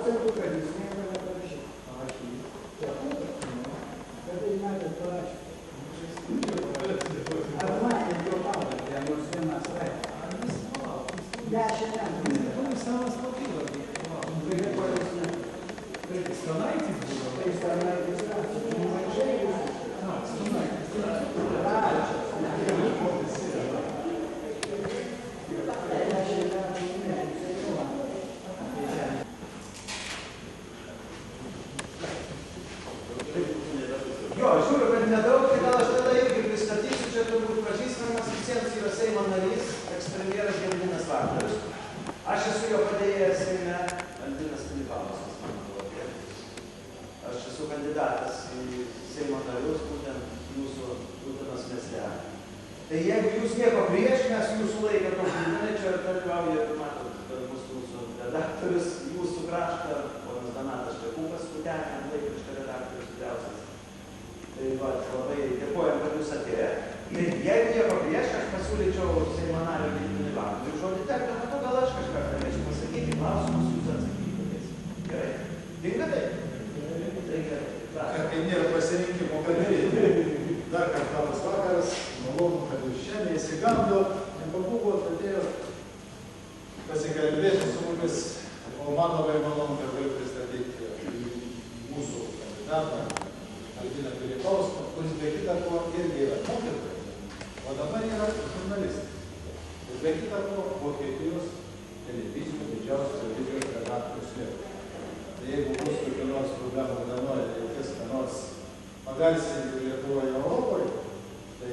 procentų, kad jis nieko neparašė. Parašyti. Čia būtų, kada jį matėt parašyti. Ar matėt jo pavardę, nors vieną straipą? 10 metų. Savas motyvas. Stanaitis buvo. Tai Stanaitis rašė. Mažai visą. Stanaitis rašė. Jo, žiūriu, kad nedaug, tai gal aš tada irgi pristatysiu, čia turbūt pažįstamas visiems yra Seimo narys, ekspremjeras Gediminas Vagnorius. Aš esu jo padėjęs Seime, Albinas Pilipauskas, mano pavardė. Aš esu kandidatas į Seimo narius, būtent jūsų Utenos mieste. Tai jeigu jūs nieko prieš, mes jūsų laiką tokį, čia dalyvauja, matot, mūsų redaktorius, jūsų kraštą, ponas Donatas Čekupas, Kutenė, laikraščio redaktorius didžiausias. Tai va, labai dėkojam, kad jūs atėjo. Tai jeigu nieko prieš, aš pasiūlyčiau Seimo nario Gediminui Vagnoriui žodį tekti, matau, gal aš kažką galėčiau pasakyti, klausimus jūs atsakyti. Gerai. Tinka tai? Tai gerai. Kai nėra pasirinkimo, kad daryti. Dar kartą labas vakaras, malonu, kad jūs čia neįsigando, nepabūgot, atėjo pasikalbėti su mumis, o man labai malonu, kad galiu pristatyti mūsų kandidatą Albiną Pilipauską, kuris be kita ko irgi yra mokytojas, o dabar yra žurnalistas. Ir be kita ko Vokietijos televizijos didžiausios televizijos redaktorius Lietuvos. Tai jeigu bus kokių nors problemų Danoje, reikės ką nors pagarsinti Lietuvoje Europoje, tai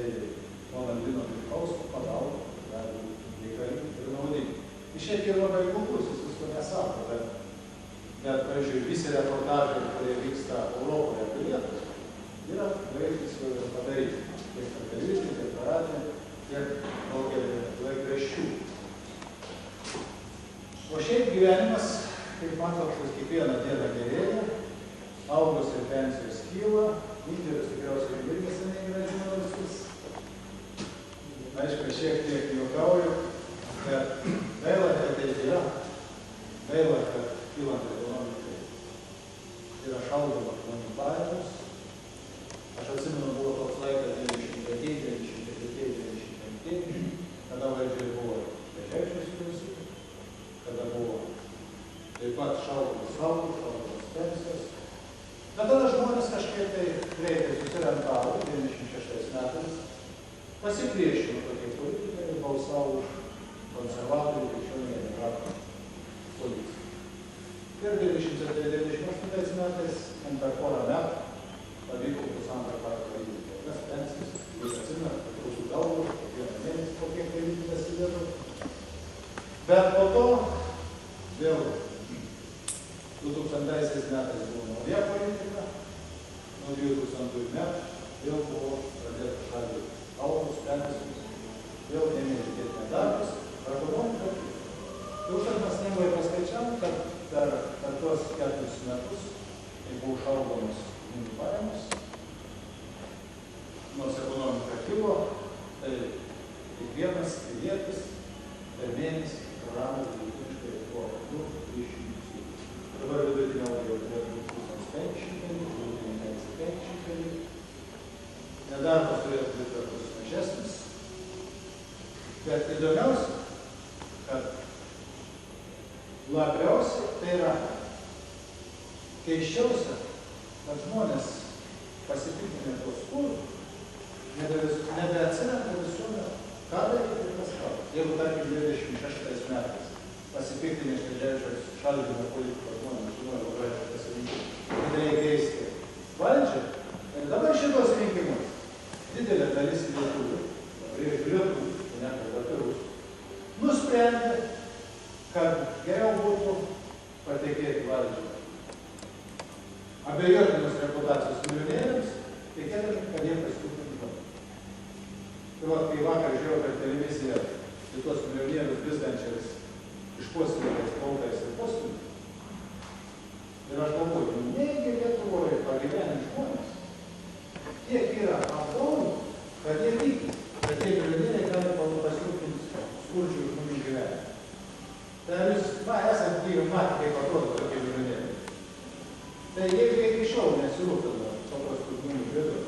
nuo Albino Pilipausko pagalba gali reikalingi ir naudingi. Iš šiaip yra labai kuklus, jis visko nesako, bet pavyzdžiui, visi reportažai, kurie vyksta Europoje apie Lietuvą, yra laikis jau ir padaryti. Tiek per televiziją, tiek per radiją, tiek daugelį laikraščių. O šiaip gyvenimas, kaip matot, kiekvieną dieną gerėja, algos ir pensijos kyla, indėlis tikriausiai irgi seniai yra žinomas. Aišku, šiek tiek juokauju, bet gaila, kad ateityje, gaila, kad kylant ekonomikai yra šaldoma žmonių pajamos. Aš atsimenu, buvo toks laikas 95, kada valdžiai buvo Bežekčius vyriausybė, kada buvo taip pat šaldomos algos, šaldomos pensijos. Bet tada žmonės kažkaip tai greitai susirentavo 96 metais, pasipriešino tokiai politikai ir balsavo už konservatorių krikščionių demokratų poziciją. Ir 97-98 metais, per porą metų, pavyko pusantrą kartą valdyti tokias pensijas. Jūs atsimenat, kad rusų galvų, kiekvieną mėnesį po kiek valdyti prasidėtų. Bet po to vėl 2000 metais buvo nauja politika, nuo 2000 metų vėl buvo pradėta šaldyti algos, pensijos, vėl ėmė didėti nedarbas, ekonomika. Tai užtat mes lengvai paskaičiavom, kad per tuos 4 metus, kai buvo šaldomos žmonių pajamos, nors ekonomika kilo, tai kiekvienas pilietis per mėnesį prarado vidutiniškai po 2-300. Dabar vidutinė alga jau turėtų būti 1500, vidutinė pensija 500, nedarbas turėtų būti kartus mažesnis. Bet įdomiausia, kad labiausiai tai yra keisčiausia, kad žmonės pasipiktinę to skurdu nebeatsiranda visuomet, ką daryti ir kas kalba. Jeigu tarkim 26 metais pasipiktinę šaldymo politikos žmonės žinojo labai pasirinkimą, kad reikia keisti valdžią, ir dabar šitos rinkimus didelė dalis lietuvių, nusprendė, kad geriau būtų patekėti valdžią. Abejotinos reputacijos milijonieriams, tikėdami, kad jie pasiūlė įdomu. Ir kai vakar žiūrėjau per televiziją į tuos milijonierius blizgančiais išpuoselėtais plaukais ir postūmiais, ir aš galvoju, negi Lietuvoje pagyvenę žmonės tiek yra apgaulų, kad jie tiki, kad tie milijonieriai gali pasirūpinti skurdžių žmonių gyvenimą. Tai jūs, esant jį matę, kaip atrodo tokie milijonieriai. Tai jeigu iki šiol nesirūpina paprastų žmonių bėdų,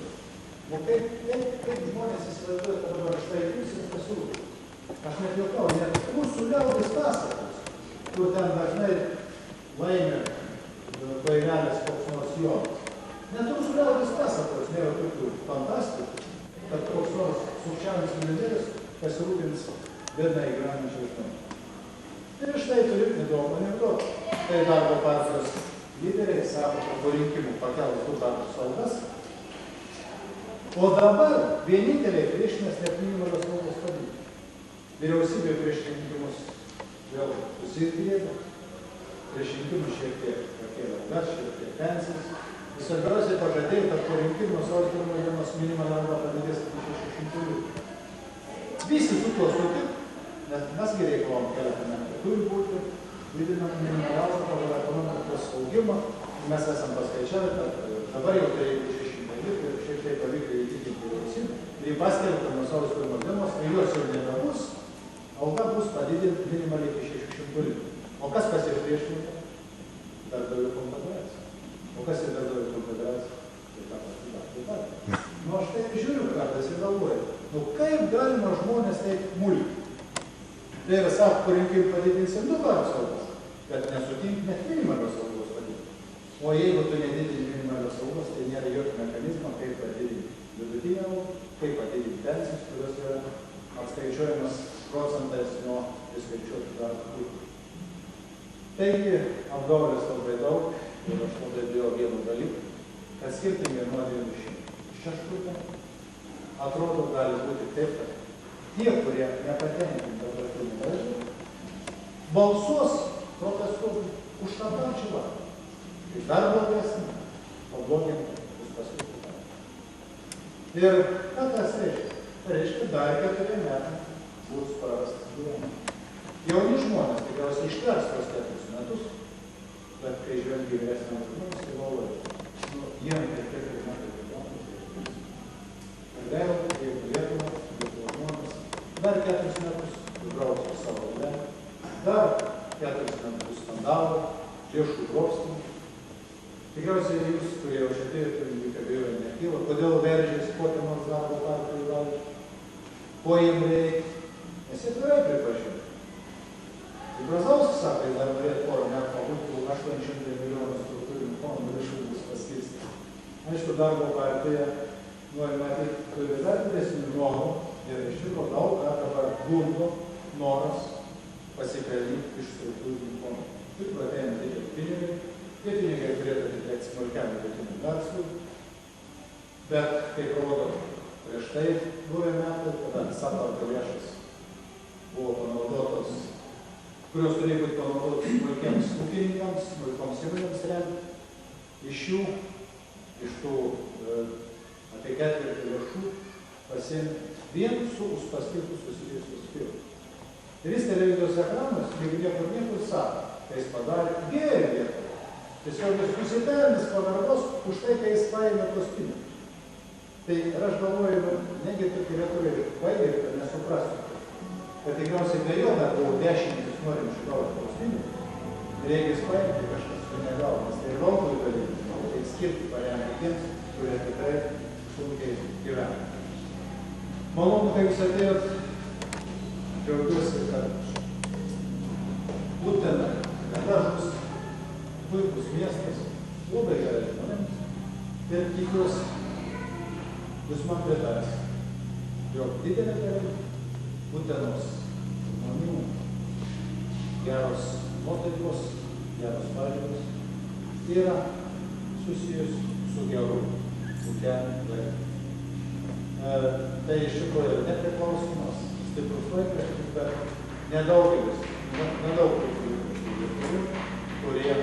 o kaip žmonės įsivaizduoja, kad dabar štai jūs ir pasirūpina. Aš net juokau, net mūsų liaudės pasakos, kur ten dažnai laimė klaivelės koks nors jonas. Net mūsų liaudės pasakos nėra tokių fantastikų, kad koks nors sukčiavimas milijonierius pasirūpins bėdnai gyvenančiai žmonės. Ir štai turim įdomų anekdotą. Tai darbo partijos lyderiai sako, kad po rinkimų pakels 2 kartus algas, o dabar vieninteliai priešinės net minimalios algos padidinti. Vyriausybė prieš rinkimus vėl susigrėbė, prieš rinkimus šiek tiek pakėlė algas, šiek tiek pensijas. Vis svarbiausiai pažadėjo, kad po rinkimų sausio 1 dienos minimali alga padidės iki 600 litų. Visi su tuo sutik, nes mes gi reikalavom keletą metų. Turi būti didinama minimali alga pagal ekonomikos augimą. Mes esam paskaičiavę, kad dabar jau tai 600 litų ir šiek tiek pavyko įtikinti vyriausybę. Ir jį paskelbta nuo sausio 1 dienos, kai jos jau nebebus, alga bus padidinti minimaliai iki 600 litų. O kas pasipriešino? Darbdavių konfederacija. O kas ir darbdavių konfederacija? Tai ką pasidarė. Nu aš taip žiūriu kartais ir galvoju, nu kaip galima žmonės taip mulkti? Tai yra, sako, po rinkimų padidinsim 2 kartus algas, bet nesutink net minimalios algos padidinti. O jeigu tu nedidini minimalios algos, tai nėra jokio mechanizmo, kaip padidinti vidutinę algą, kaip padidinti pensijas, kurios yra apskaičiuojamas procentais nuo įskaičiuotų darbo krūvių. Taigi, apgaulės labai daug ir aš labai bijau vieno dalyko, kad skirtingai nuo 26 atrodo gali būti taip, kad tie, kurie nepatenkinti dabartinį valdžią, balsuos protestuoti už tą pačią valdžią. Tai dar blogesnį, pabloginti bus paskui. Ir ką tas reiškia? Tai reiškia, dar 4 metai bus prarastas gyvenimas. Jauni žmonės tikriausiai ištvers tos 4 metus, bet kai žvelgia vyresnio žmonės, tai galvoja, nu, jiem tai 4 metai gyvenimas. Ir vėl, jeigu Lietuva, dar 4 metus uždrausti savo gyvenimą, dar 4 metus skandalą, lėšų grobstymą. Tikriausiai jūs, kurie jau šitai turi abejonių nekyla, kodėl veržiasi kokią nors darbo partijų valdžią, ko jiem reikia, nes jie tvirtai pripažino. Ir Brazauskas sako, jis dar norėtų porą metų pabūti, 800 milijonų struktūrinių fondų lėšų bus paskirstyti. Aišku, darbo partija nori matyti, turi dar didesnių norų. Ir iš tikrųjų daug, ką dabar gundo noras pasipelnyti iš struktūrinių fondų. Tik ateina dideli pinigai, tie pinigai turėtų atitekti smulkiam vidutiniam verslui, bet, kaip rodo prieš tai buvę metai, kada SAPARD lėšas buvo panaudotos, kurios turėjo būti panaudotos smulkiems ūkininkams, smulkioms įmonėms remti, iš jų, iš tų apie 4 lėšų pasiimti vien su paskirtų susijusius filmus. Ir jis televizijos ekranas, jeigu niekur sako, kai jis padarė gėrį Lietuvą. Tiesiog jis nusipelnęs pagarbos už tai, kai jis paėmė tos pinigus. Tai ir aš galvoju, negi tokie lietuviai paėmė, kad nesuprastų. Bet tikriausiai be jo dar buvo 10 norinčių gauti tos pinigus. Ir jeigu jis paėmė, tai kažkas to negavo. Nes tai daugui dalykų, tai skirti paremę tiems, kurie tikrai sunkiai gyvena. Malonu, kai jūs atėjot, džiaugiuosi, kad Utena, gražus, puikus miestas, labai gerai žmonėms. Ir tikiuosi, jūs man pritarsi, jog didelė dalis Utenos žmonių, geros nuotaikos, geros pažiūros yra susijus su geru Utenų laiku. Tai iš tikrųjų nepriklausomas, stiprus laikraštis, bet nedaugelis, nedaug lietuvių, kurie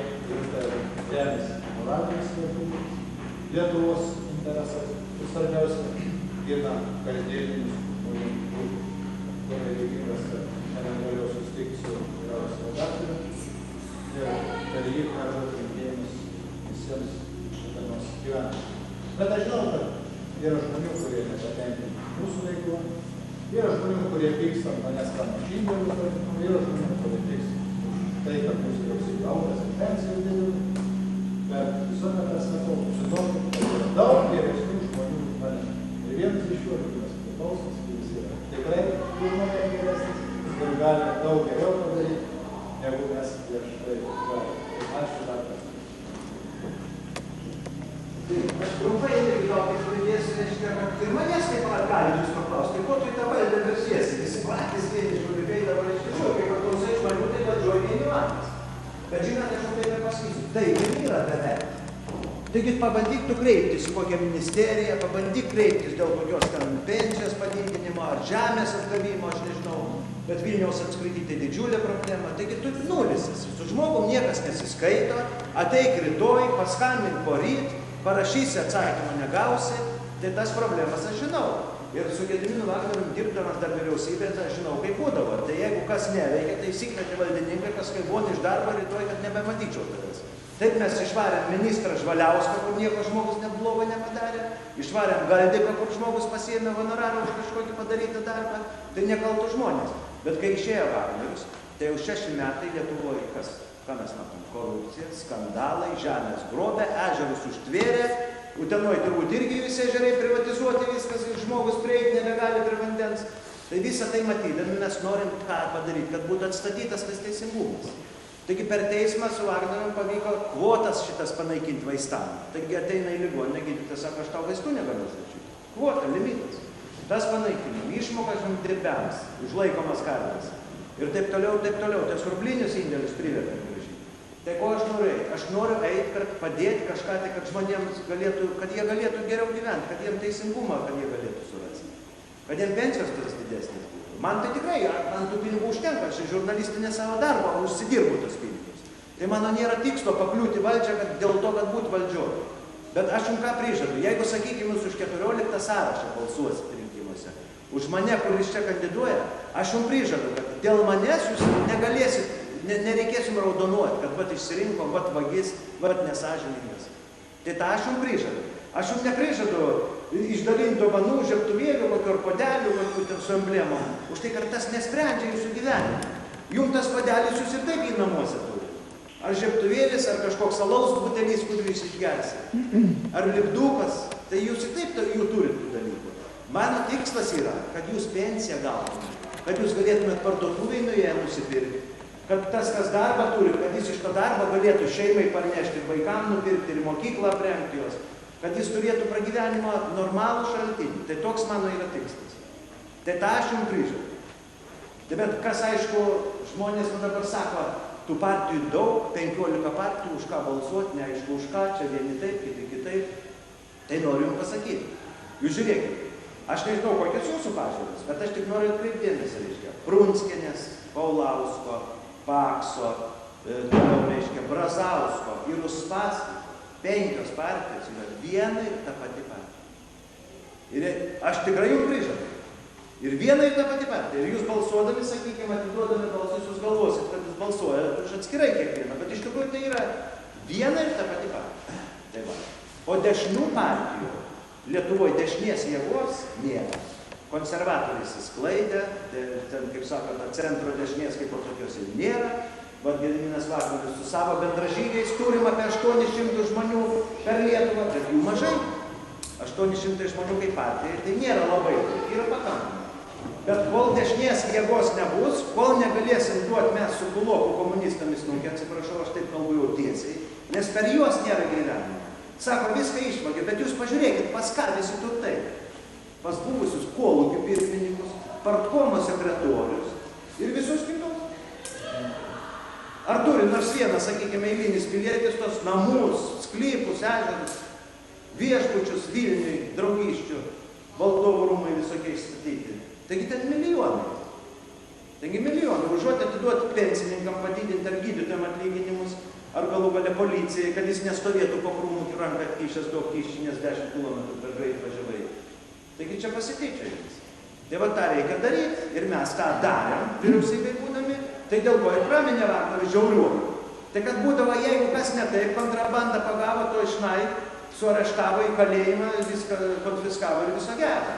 remiasi moralinės vertybės, Lietuvos interesas ir svarbiausia gina kasdieninius žmonių rūpesčius. Labai dėkingas, kad šiandien galėjau susitikti su vyriausiuoju redaktoriumi ir per jį perduoti linkėjimus visiems Utenos gyventojams. Bet aš žinau, kad yra žmonių, kurie nepatenkinti mūsų veiklą, yra žmonių, kurie pyksta ant manęs, ką mašindėlius, yra žmonių, kurie pyksta už tai, kad mūsų vyriausybė algas ir pensijos didina, bet visuomet Aš trumpai irgi gal kaip pridėsiu, reiškia, kad ir manęs taip pat gali jūs paklausti, tai ko tu į tą valdį versiesi, visi patys vieni žulikai dabar iš tikrųjų, kai paklausai žmonių, tai valdžioj vieni patys. Bet žinot, aš tai nepasakysiu, tai ir yra beveik. Taigi pabandyk tu kreiptis į kokią ministeriją, pabandyk kreiptis dėl kokios ten pensijos padidinimo ar žemės atgavimo, aš nežinau, bet Vilniaus apskrity tai didžiulė problema. Taigi tu nulis esi, su žmogum niekas nesiskaito, ateik rytoj, paskambink poryt, parašysi atsakymą negausi, tai tas problemas aš žinau. Ir su Gediminu Vagnorium dirbdamas dar vyriausybėje, tai aš žinau, kaip būdavo. Tai jeigu kas neveikia, tai įsikvietė valdininkai, kažkaip buvo iš darbo rytoj, kad nebematyčiau tavęs. Taip mes išvarėm ministrą Žvaliauską, kur nieko žmogus neblogo nepadarė, išvarėm Galdiką, kur žmogus pasiėmė honorarą už kažkokį padarytą darbą, tai nekaltų žmonės. Bet kai išėjo Vagnorius, tai jau 6 metai Lietuvoje kas? Ką mes matom? Korupcija, skandalai, žemės grobė, ežerus užtvėrė, Utenoj turbūt irgi visi ežerai privatizuoti, viskas, žmogus prieiti nebegali prie vandens. Tai visą tai matydami mes norim ką padaryti, kad būtų atstatytas tas teisingumas. Taigi per teismą su Vagnorium pavyko kvotas šitas panaikinti vaistam. Taigi ateina į ligoninę gydytojas, sako, aš tau vaistų negaliu užrašyti. Kvota, limitas. Tas panaikinimo, išmokas žemdirbiams, užlaikomas karves. Ir taip toliau, tas rublinius indėlius privertė grąžinti. Tai ko aš noriu eiti? Aš noriu eiti, kad padėti kažką, tai kad žmonėms galėtų, kad jie galėtų geriau gyventi, kad jiem teisingumą, kad jie galėtų surasti. Kad jiem pensijos turis didesnis būtų. Man tai tikrai, man tų pinigų užtenka, aš žurnalistinę savo darbą užsidirbu tos pinigus. Tai mano nėra tikslo pakliūti valdžią, kad dėl to, kad būtų valdžioje. Bet aš jums ką prižadu, jeigu, sakykime, jūs už 14 sąrašą balsuosit rinkimuose, už mane, kuris čia kandiduoja, aš jums prižadu, kad dėl manęs jūs negalėsit, nereikės jums raudonuoti, kad vat išsirinko, vat vagis, vat nesažiningas. Tai tą aš jums prižadu. Aš jums neprižadu išdalinti dovanų, žiebtuvėlių, kokio ar podelių, kokių ten su emblemom. Už tai, kad tas nesprendžia jūsų gyvenimą. Jums tas podelis jūs ir taip į namuose turi. Ar žiebtuvėlis, ar kažkoks alaus butelys, kurį jūs išgersi. Ar lipdukas, tai jūs ir taip jų turit tų dalykų. Mano tikslas yra, kad jūs pensiją gautumėte, kad jūs galėtumėt parduotuvėj nuėję nusipirkti. Kad tas, kas darbą turi, kad jis iš to darbo galėtų šeimai parnešti, vaikam nupirkti ir mokyklą aprengti juos, kad jis turėtų pragyvenimo normalų šaltinį. Tai toks mano yra tikslas. Tai tą aš jums prižadu. Tai bet kas aišku, žmonės man dabar sako, tų partijų daug, 15 partijų, už ką balsuoti, neaišku už ką, čia vieni taip, kiti kitaip. Tai noriu jums pasakyti. Jūs žiūrėkit, aš nežinau, kokios jūsų pažiūros, bet aš tik noriu atkreipti dėmesį, reiškia, Prunskienės, Paulausko, Pakso, toliau reiškia, Brazausko ir Uspaskich, 5 partijos yra viena ir ta pati partija. Ir aš tikrai jums prižadu. Ir viena ir ta pati partija. Ir jūs balsuodami, sakykime, atiduodami balsus, jūs galvosit, kad jūs balsuojate už atskirai kiekvieną, bet iš tikrųjų tai yra viena ir ta pati partija. Tai va. O dešinių partijų Lietuvoje dešinės jėgos nėra. Konservatoriai įsisklaidė, ten, kaip sakant, centro dešinės kaip po tokios ir nėra. Vat Gediminas Vagnorius su savo bendražygiais turim apie 800 žmonių per Lietuvą, bet jų mažai. 800 žmonių kaip partija, tai nėra labai, tai yra pakankamai. Bet kol dešinės jėgos nebus, kol negalėsim duoti mes su kulokų komunistams nukė, atsiprašau, aš taip kalbu jau tiesiai, nes per juos nėra gyvenimo. Sako, viską išvagė, bet jūs pažiūrėkit, pas ką visi turtai. Pas buvusius kolūkių pirmininkus, partkomo sekretorius ir visus kitus. Ar turi nors vienas, sakykime, eilinis pilietis tos namus, sklypus, ežerus, viešbučius Vilniui, Draugiščių, Valdovų rūmai visokiai statyti. Taigi ten milijonai. Taigi milijonai. Užuot atiduoti pensininkam padidinti ar gydytojam atlyginimus, ar galų gale policijai, kad jis nestovėtų po krūmų ranką atkišęs daug kyšį, nes 10 km per greit važiavai. Taigi čia pasityčiojimas. Tai va tą reikia daryti ir mes tą darėm, vyriausybei būdami, tai dėl ko ir praminė Vagnorius žiauriuoju. Tai kad būdavo, jeigu kas ne taip, kontrabandą pagavo, to išnai, suareštavo į kalėjimą, viską konfiskavo ir viso gerą.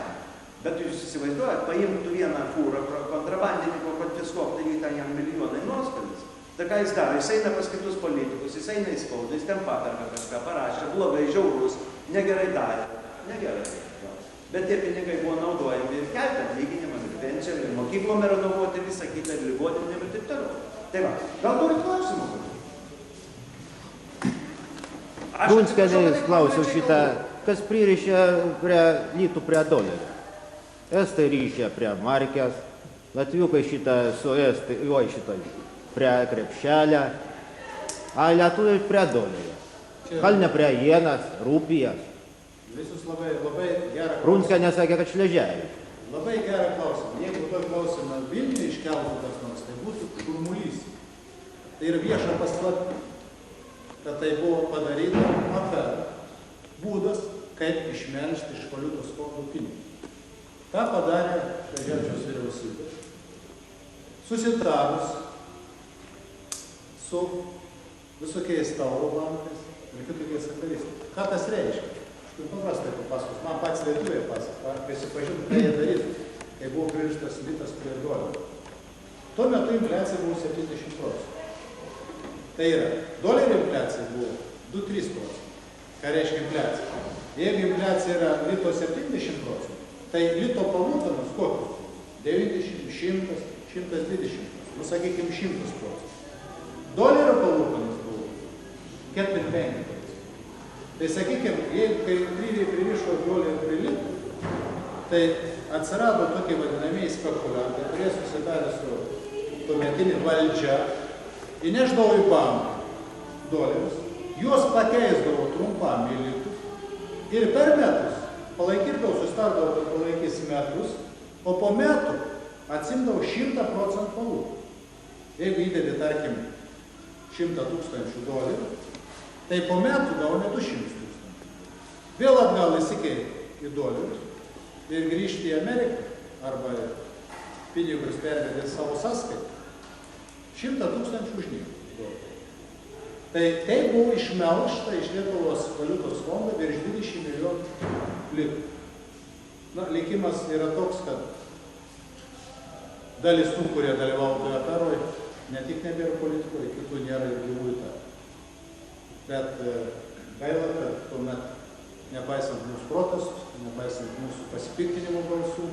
Bet jūs įsivaizduojat, paimtų vieną fūrą kontrabandininko konfiskuok, tai ten jam milijonai nuostolis. Tai ką jis daro? Jis eina pas kitus politikus, jis eina į spaudą, jis ten paperka kažką, parašė, blogai, žiaurus, negerai darė. Negerai. Bet tie pinigai buvo naudojami ir kelti atlyginimą, ir pensiją, ir mokyklom renovuoti visą kitą, ir ligoninėm ir taip toliau. Tai va, gal turit klausimų? Prunskienės klausiau šitą, kas pririšė prie litų prie dolerio. Estai ryšia prie markės, latviukai šitą su estai, šitą prie krepšelę, a lietuviai prie dolerio. Gal ne prie ienas, rūpijas. Visus labai gerą Prunskienė sakė, kad Šleževičius. Labai gerą klausimą. Jeigu to klausimą Vilniuje iškeltų kas nors, tai būtų šurmulys. Tai yra vieša paslaptis, kad tai buvo padaryta afera. Būdas, kaip išmelžti iš valiutos fondų pinigus. Ką padarė Šleževičiaus vyriausybė? Susitarus su visokiais tauro bankais ir kitokiais akaristais. Ką tas reiškia? Aš paprastai papasakosiu. Man pats lietuviai pasakos, prisipažinti, ką jie darytų, kai buvo pririštas litas prie dolerio. Tuo metu infliacija buvo 70%. Tai yra, dolerio infliacija buvo 2-3%. Ką reiškia infliacija? Jeigu infliacija yra lito 70%, tai lito palūkanos kokios? 90, 100, 120%. Nu, sakykime, 100%. Dolerio palūkanos buvo 4-5%. Tai sakykime, jeigu kai pririšo dolerį prie litų, tai atsirado tokie vadinamieji spekuliantai, kurie susidarė su tuometinė valdžia, įnešdavo į banką dolerius, juos pakeisdavo trumpam į litus ir per metus palaikydavo, sustardavo, kad palaikys metus, o po metų atsimdavo 100% palūkanų. Jeigu įdedi, tarkim, 100 000 dolerių, tai po metų gauni 200 000. Vėl atgal įsikeiti į dolerius ir grįžti į Ameriką arba pinigus pervedė savo sąskaitą. 100 000 už nieką. Tai buvo išmelžta iš Lietuvos valiutos fondo virš 20 milijonų litų. Na, likimas yra toks, kad dalis tų, kurie dalyvavo toje aferoje, ne tik nebėra politikoje, kitų nėra ir gyvųjų tarp. Bet gaila, kad tuomet, nepaisant mūsų protestų, nepaisant mūsų pasipiktinimo balsų,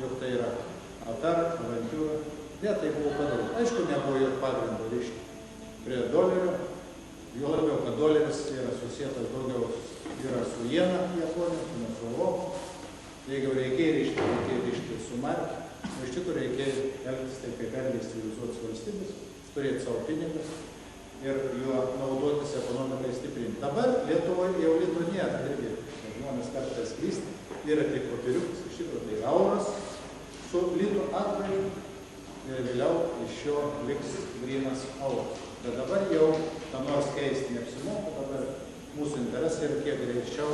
jog tai yra afera, avantūra, tai buvo padaryta. Aišku, nebuvo ir pagrindo rišti prie dolerio, jo labiau, kad doleris yra susietas daugiau yra su jena Japonija, ne su Europos. Jeigu reikėjo rišti su marke, iš tikrųjų reikėjo elgtis taip, kaip elgės civilizuotas valstybės, turėti savo pinigus ir juo naudotis ekonomikai stiprinti. Dabar Lietuvoje jau litų nėra, irgi žmonės kartais klysta, yra tik popieriukas, iš tikrųjų tai euras su litų atvaizdu ir vėliau iš jo liks grynas euras. Bet dabar jau ką nors keisti neapsimoka, dabar mūsų interesai ir kiek greičiau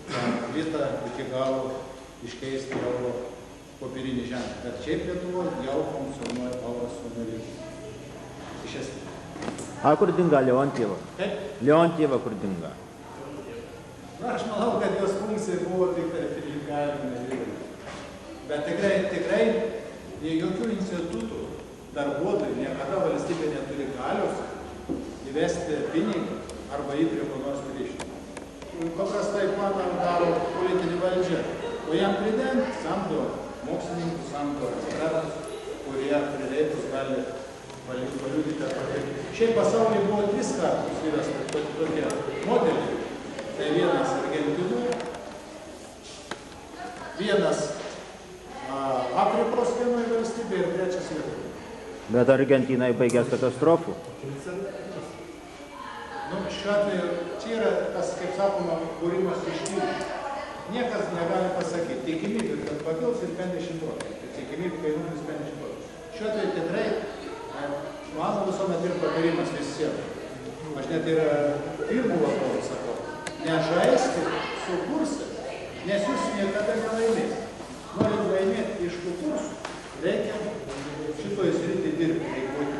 tą litą iki galo iškeisti euro popierinį ženklą. Bet šiaip Lietuvoje jau funkcionuoja euras su litų. Iš esmės. A kur dinga Leontieva? Kaip? Leontieva kur dinga? Na, aš manau, kad jos funkcija buvo tik tai pirmininkavime. Bet tikrai jokių institutų darbuotojų niekada valstybė neturi galios įvesti pinigą arba jį prie ko nors pririšti. Paprastai planą daro politinė valdžia, o jam pridengti samdo mokslininkus, samdo ekspertus, kurie prireikus gali paliudyti ar pateikti. Šiaip pasaulyje buvo 3 kartus įvesta tokie modeliai. Tai vienas Argentinoje, vienas Afrikos vienoje valstybėje ir trečias Lietuvoje. Bet Argentinai baigės katastrofų. Nu, šiuo atveju, čia yra tas, kaip sakoma, būrimas iš tiltų. Niekas negali pasakyti. Tikimybė, kad pakils ir 50%. Tikimybė, kai nulis 50%. Šiuo atveju tikrai mano visuomet ir patarimas visiems. Aš net ir pirmų vadovų sakau, nežaisti su kursais, nes jūs niekada nelaimės. Norint laimėti iš tų kursų, reikia šitoje sritį dirbti, reikia būti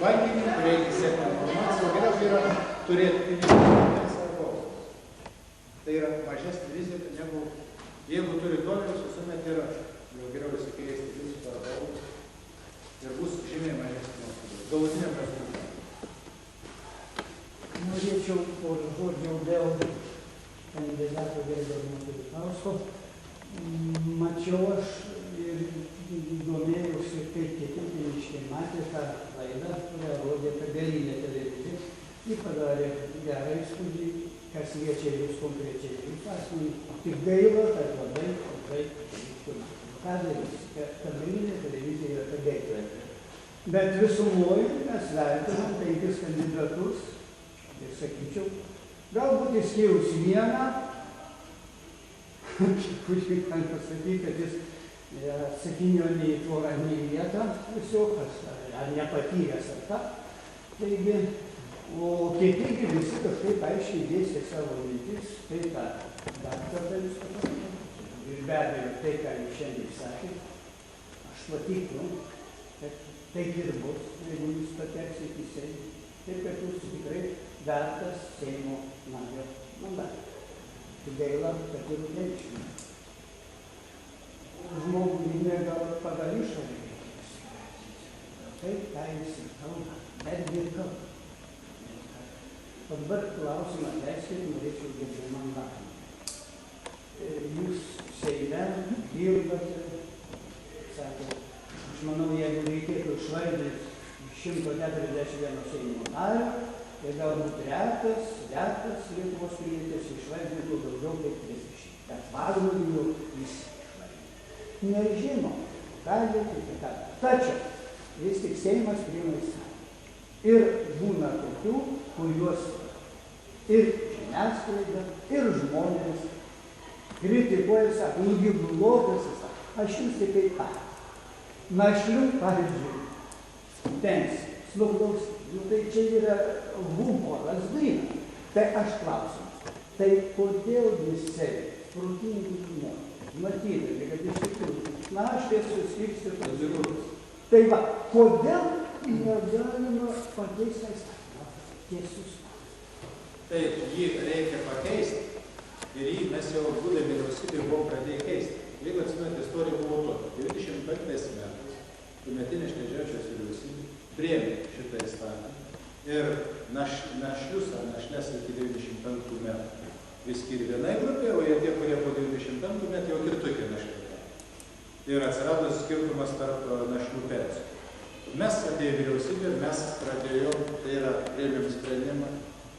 bankininkų, reikia sekti informaciją, geriausiai yra turėti pinigų. Tai yra mažesnė rizika negu, jeigu turi dolerius, visuomet yra geriau įsikeisti jūsų darbą. Ir bus žymiai mažesnė nuostoliai. Galutiniam rezultatui. Norėčiau porą žodžių dėl kandidato gerbiamo Kulikausko. Mačiau aš ir domėjausi, kaip kiti tėviškiai matė tą laidą, kurią rodė per galinę televiziją. Ji padarė gerą įspūdį kas liečia jūs konkrečiai, jūs asmenį. Tik gaila, kad labai iškuna. Ką darysite? Kabelinė televizija yra kabelinė. Bet visumoje mes vertinam 5 kandidatus ir sakyčiau, galbūt išskyrus vieną, kurį kan pasakyti, kad jis atsakinio nei į tvorą, nei į vietą, tiesiog, ar nepatyręs ar ką. Taigi, o kiti visi kažkaip aiškiai dėstė savo mintis, tai ką dar kartą jūs pasakėte. Ir be abejo, tai, ką jūs šiandien sakėte, aš patikiu, kad taip ir bus, jeigu jūs pateksit į Seimą. Taip, kad jūs tikrai vertas Seimo nario mandatą. Tai gaila, kad ir nežinau. Žmogui gal pagal išorę. Taip, ką jis kalba, betgi ir kalba. Dabar klausimą leiskit, norėčiau gerbiamą mandatą. Jūs Seime dirbate, sako, aš manau, jeigu reikėtų išvardinti 141 Seimo nario, tai galbūt retas Lietuvos pilietis išvardintų daugiau kaip 30. Bet Vagnorių jis išvardintų. Nežino, gali tik ką. Tačiau vis tik Seimas priima įstatymą. Ir būna tokių, kuriuos ir žiniasklaida, ir žmonės kritikuoja, sako, nugi blogas, aš jums tik kaip ką. Našlių, pavyzdžiui, pensija, slaugaus, tai čia yra humoras daina. Tai aš klausiu, tai kodėl visi protingi žmonės, matydami, kad iš tikrųjų našlės suskirstytos žmonės. Tai va, kodėl negalima pakeisti įstatymą? Tiesus. Taip, jį reikia pakeisti ir jį mes jau būdami vyriausybėje buvom pradėję keisti. Jeigu atsimenate, istorija buvo tokia. 95 metais tuometinė Šleževičiaus vyriausybė priėmė šitą įstatymą ir našlius ar našles iki 95 metų vis skyrė vienai grupė, o jie tie, kurie po 95 metų jau kitokie našliai. Ir atsirado skirtumas tarp našlių pensijų. Mes atėjo vyriausybė ir mes pradėjom, tai yra priėmėm sprendimą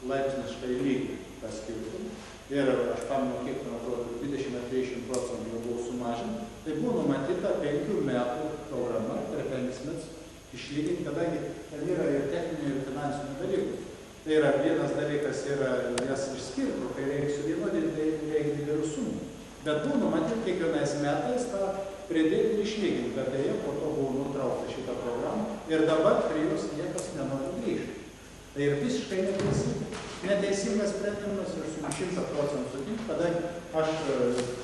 laipsniškai lygiai tą skirtumą. Ir aš pamenu, kiek man atrodo, 20–30% jau buvo sumažinta. Tai buvo numatyta 5 metų programa per 5 metus išlyginti, kadangi ten yra ir techninių, ir finansinių dalykų. Tai yra vienas dalykas yra jas išskirti, kai reikia suvienodinti, tai reikia didelių sumų. Bet buvo numatyti kiekvienais metais tą pridėti ir išlyginti, bet dėja po to buvo nutraukta šitą programą ir dabar prie jos niekas nenori grįžti. Tai ir visiškai neteisingas sprendimas ir su 100% sutinku, kadangi aš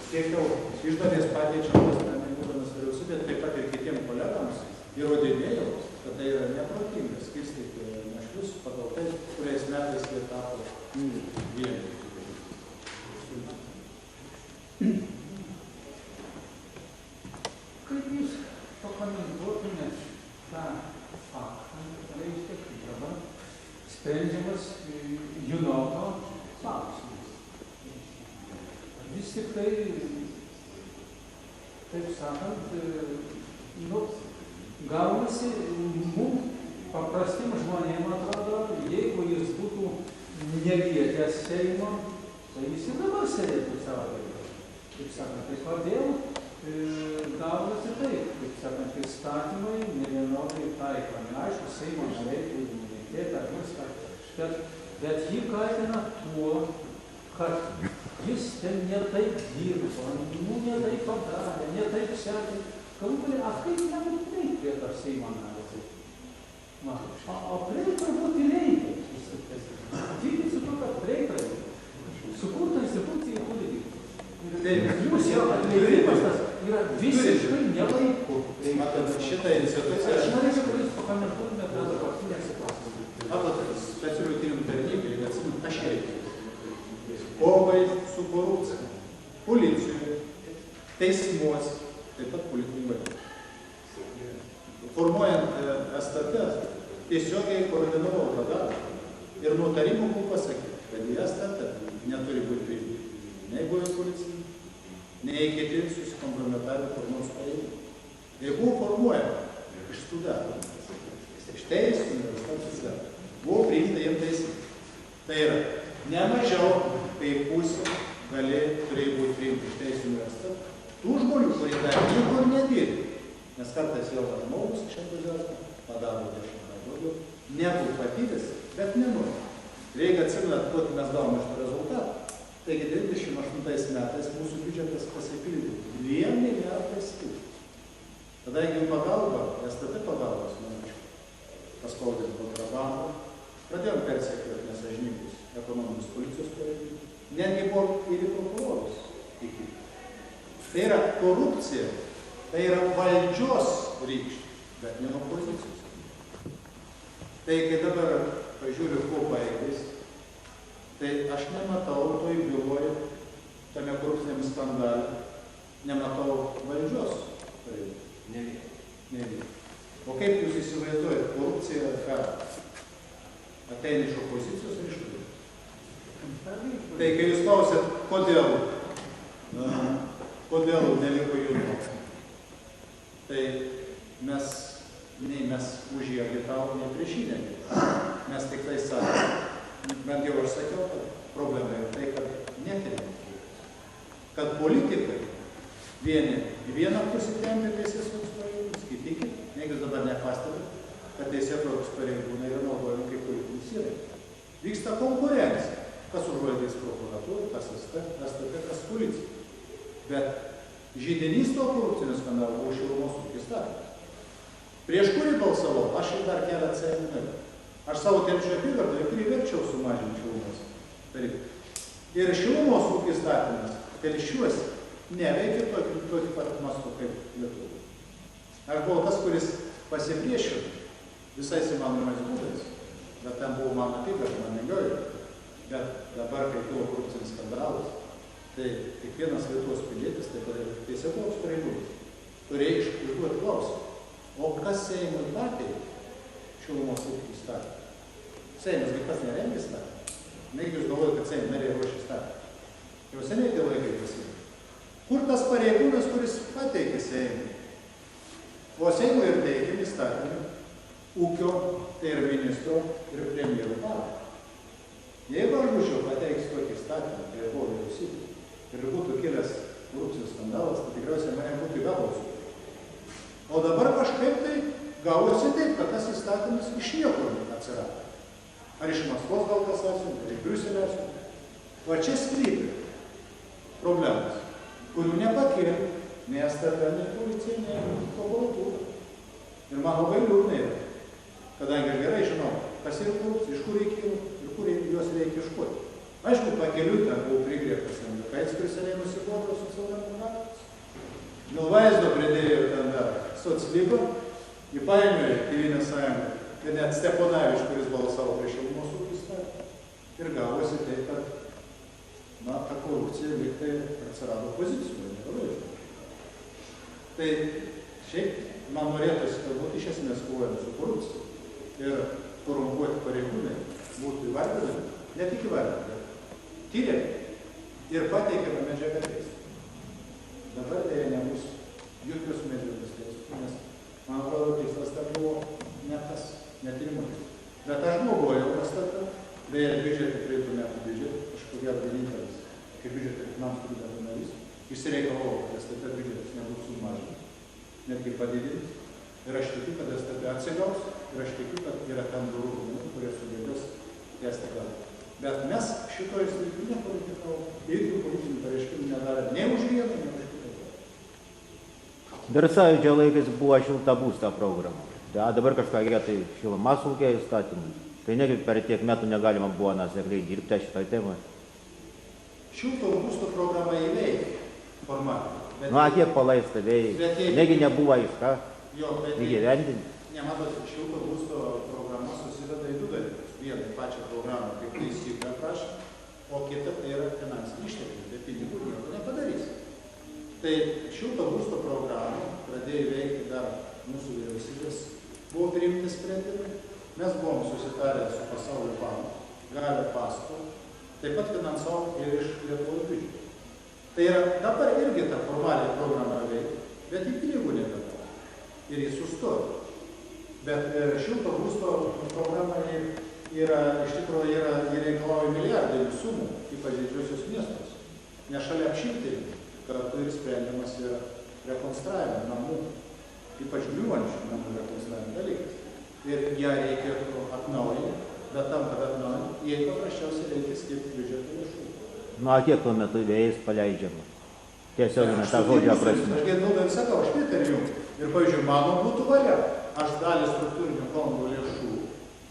siekiau iš dalies pakeičiant tą sprendimą būdamas vyriausybė, taip pat ir kitiem kolegams įrodinėjau, kad tai yra neprotinga skirstyti našlius pagal tai, kuriais metais jie tapo vieni. Kaip jūs pakomentuotumėt tą faktą, reiškia, kaip dabar sprendžiamas Junoto klausimas. Vis tik tai, taip sakant, gaunasi mums paprastiem žmonėm atrodo, jeigu jis būtų nelietęs Seimo, tai jis ir dabar sėdėtų savo veiklą. Taip sakant, tai kodėl gaunasi taip, kaip sakant, įstatymai nevienodai taikomi. Aišku, Seimo nariai turi imunitetą, viską, bet jį kaltina tuo, kad jis ten ne taip dirbo, ne taip padarė, ne taip sekė. Galų galia, kaip negali prieiti prie tą Seimo narį? O prieiti turbūt ir reikia. Tikit su to, kad prieiti. Sukurta institucija turi dirbti. Jūs jau atleidimas tas yra visiškai nelaiku. Matot, šitą instituciją... Aš norėčiau, kad jūs pakomentuotumėte tą dabartinę situaciją. Matot, specialių tyrimų tarnybai, jeigu atsimint, aš reikia. Kovai su korupcija. Policijoje, teismuose, taip pat politinių valdžių. Formuojant STT, tiesiogiai koordinavau tą darbą. Ir nutarimų buvo pasakyti, kad į STT neturi būti priimti nei buvę policijai, nei kiti susikomprometavę kur nors pareigūnų. Ir buvo formuojama iš studentų, iš teisų, universitetų, buvo priimta jiems taisyti. Tai yra ne mažiau kaip pusė turėjo būti priimti iš teisų universitetų. Tų žmonių, kurie dar niekur nedirbi, nes kartais jau žmogus iš entuziazmo padaro 10 daugiau, negu patyręs, bet nenori. Reikia atsiminti, kokį mes gavome iš to rezultatą. Taigi 28 metais mūsų biudžetas pasipildė 2 milijardais eurų. Kadangi jų pagalba, STT pagalbos, paspaudė kontrabandą, pradėjom persekioti nesažiningus ekonominius policijos pareigūnus, netgi buvo ir į prokurorus iki. Tai yra korupcija, tai yra valdžios rykštė, bet ne opozicijos. Tai kai dabar pažiūriu, kuo baigės, tai aš nematau toj byloje, tame korupciniam skandale, nematau valdžios pareigūnų. Ne. O kaip jūs įsivaizduojate, korupcija ką? Ateina iš opozicijos ir iš kur? Tai kai jūs klausėt, kodėl neliko judumo, tai mes už jį agitavom, nei prieš jį neagitavom. Mes tik tai sakėm, bent jau aš sakiau, kad problema yra tai, kad nekeliam. Kad politikai vieni į vieną pusę tempia teisėsaugos pareigūnus, kiti kitą. Niekas dabar nepastebi, kad teisėsaugos pareigūnai yra naudojami kaip politinis įrankis. Vyksta konkurencija. Kas užvaldys prokuratūrą, kas STT, kas policija. Bet židinys to korupcinio skandalo buvo šilumos ūkio įstatymas. Prieš kurį balsavau, aš ir dar keletą seminarų. Aš savo Telšių apygardoje priverčiau sumažinti šilumos tarifą. Ir šilumos ūkio įstatymas Telšiuose neveikia tokį pat mastu kaip Lietuvoje. Aš buvau tas, kuris pasipriešino visais įmanomais būdais, bet ten buvo mano apygarda, man negiojo. Bet dabar, kai buvo korupcinis skandalas, tai kiekvienas Lietuvos pilietis, tai teisėsaugos pareigūnas, turėjo užduoti klausimą. O kas Seimui pateikė šilumos ūkio įstatymą? Seimas, kai kas neremia įstatymą? Negi jūs galvojate, kad Seimo nariai ruošia įstatymą? Jau seniai tie laikai pasiekė. Kur tas pareigūnas, kuris pateikė Seimui? O Seimui ir teikiami įstatymai ūkio, tai ir ministro, ir premjero pareigas. Jeigu aš būčiau pateikęs tokį įstatymą, tai buvo vyriausybė, ir būtų kilęs korupcijos skandalas, tai tikriausiai mane būtų įgavausiu. O dabar kažkaip tai gavosi taip, kad tas įstatymas iš niekur atsirado. Ar iš Maskvos gal kas atsiuntė, ar iš Briuselio atsiuntė. Va čia sklypi problemas, kurių nepakėlė nei STT, nei policija, nei prokuratūra. Ir man labai liūdna yra, kadangi aš gerai žinau, kas yra korupcija, iš kur reikėjo ir kur juos reikia iškuoti. Aišku, pakeliui ten buvo prigriebtas Andriukaitis, kuris seniai nusibodo socialdemokratus. Milvaizdo pridėjo ten dar soclybą, įpainiojo Tėvynės sąjungą ir net Steponavičius, kuris balsavo prieš šilumos ūkio įstatymą. Ir gavosi taip, kad ta korupcija lyg tai atsirado pozicijoje. Tai šiaip man norėtųsi, kad būtų iš esmės kovojama su korupcija ir korumpuoti pareigūnai būtų įvardinami, ne tik įvardinami, tyriami ir pateikiama medžiaga teismui. Dabar tai nebus jokios medžiagos teismui, nes man atrodo, tikslas tai buvo ne tas, ne tyrimo tikslas. Bet aš globojau pastatą, beje, biudžetą praeitų metų biudžetą, aš ko gero vienintelis, kaip biudžetą ir finansų komiteto narys, išsireikalavo, kad STT biudžetas nebūtų sumažintas, netgi padidintas. Ir aš tikiu, kad STT atsigaus, ir aš tikiu, kad yra ten durų žmonių, kurie sugebės tęsti galą. Bet mes šitoje srityje nepolitikavom, jokių politinių pareiškimų nedarė nei už vieną, nei už kitą. Dar Sąjūdžio laikais buvo šilta būsto programa. A dabar kažkokia tai šilumos ūkio įstatymai. Tai negi per tiek metų negalima buvo nuosekliai dirbti šitoj temoje. Šilto būsto programa įveikia formatą. Nu, kiek palaista vėjai. Negi nebuvo iš ką įgyvendinti. Nematot, šilto būsto programa susideda į du dalykus. Vieną pačią programą, kaip taisyklę prašė, o kita tai yra finansiniai ištekliai. Be pinigų nieko nepadarys. Tai šilto būsto programą pradėjo veikti dar mūsų vyriausybės. Buvo priimti sprendimai. Mes buvom susitarę su Pasaulio banku, gavę paskolą, taip pat finansavom ir iš Lietuvos biudžeto. Tai yra dabar irgi ta formaliai programa veikia, bet į pinigų nebegavo. Ir jis sustojo. Bet šilto būsto programa yra, iš tikrųjų, jie reikalauja milijardinių sumų, ypač didžiuosius miestus. Nes šalia apšiltinimo kartu ir sprendimas yra rekonstravimo namų, ypač griūvančių namų rekonstravimo dalykas. Ir ją reikėtų atnaujinti, bet tam, kad atnaujinti, jai paprasčiausiai reikia skirti biudžeto lėšų. Nu, a kiek tuo metu vėjais paleidžiama? Tiesioginė tą žodžio prasme. Aš ir sakau, aš pritariu jums. Ir, pavyzdžiui, mano būtų valia. Aš dalį struktūrinių fondų lėšų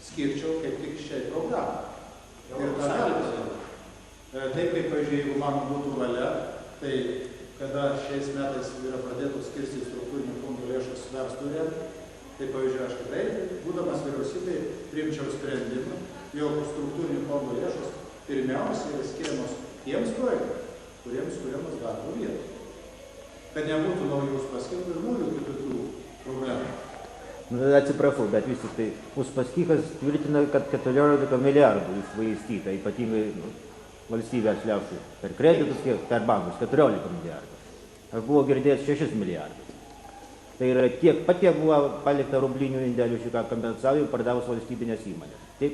skirčiau kaip tik šiai programai. Ir tą galime. Taip, kaip, pavyzdžiui, jeigu man būtų valia, tai kada šiais metais yra pradėtos skirstyti struktūrinių fondų lėšas verslui, tai, pavyzdžiui, aš tikrai, būdamas vyriausybėje, priimčiau sprendimą, jog struktūrinių fondų lėšos pirmiausia yra skiriamos tiems projektams, kuriems kuriamas darbo vietos. Kad nebūtų naujų Uspaskich ir naujų kitokių problemų. Atsiprašau, bet vis tik tai Uspaskichas tvirtina, kad 14 milijardų iššvaistyta, ypatingai valstybės lėšų per kreditus, per bankus 14 milijardų. Aš buvau girdėjęs 6 milijardus. Tai yra tiek patie buvo palikta rublinių indėlių šitą kompensavimą pardavus valstybinės įmonės. Taip?